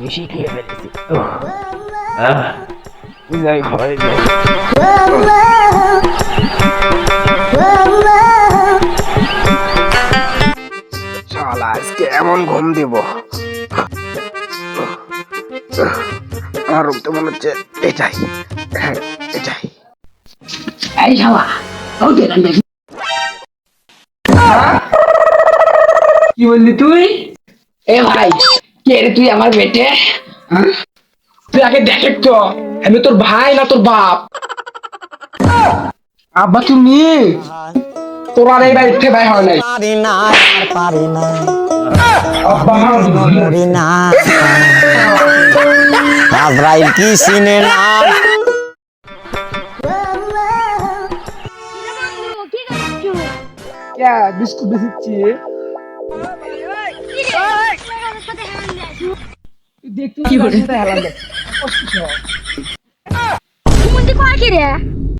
বেশি খেয়ে ফেলেছি। যাই ঘরে যাই। শালা আজকে এমন ঘুম দিব, আমার রূপ তো মনে হচ্ছে এটাই। হ্যাঁ, এটাই। এই শালা কি বললি তুই? এ ভাই, কে রে তুই আমার বেটে? তুই আগে দেখে তো আমি তোর ভাই না তোর বাপ। আব্বা তুমি তোর আর এই বাড়িতে ভাই হয় নাই। পারি না আর পারি না আব্বা মরি না আজরাইল কি চিনে না বিস্কুট বেশিচ্ছি দেখতে কি করে হেলাম দেখ।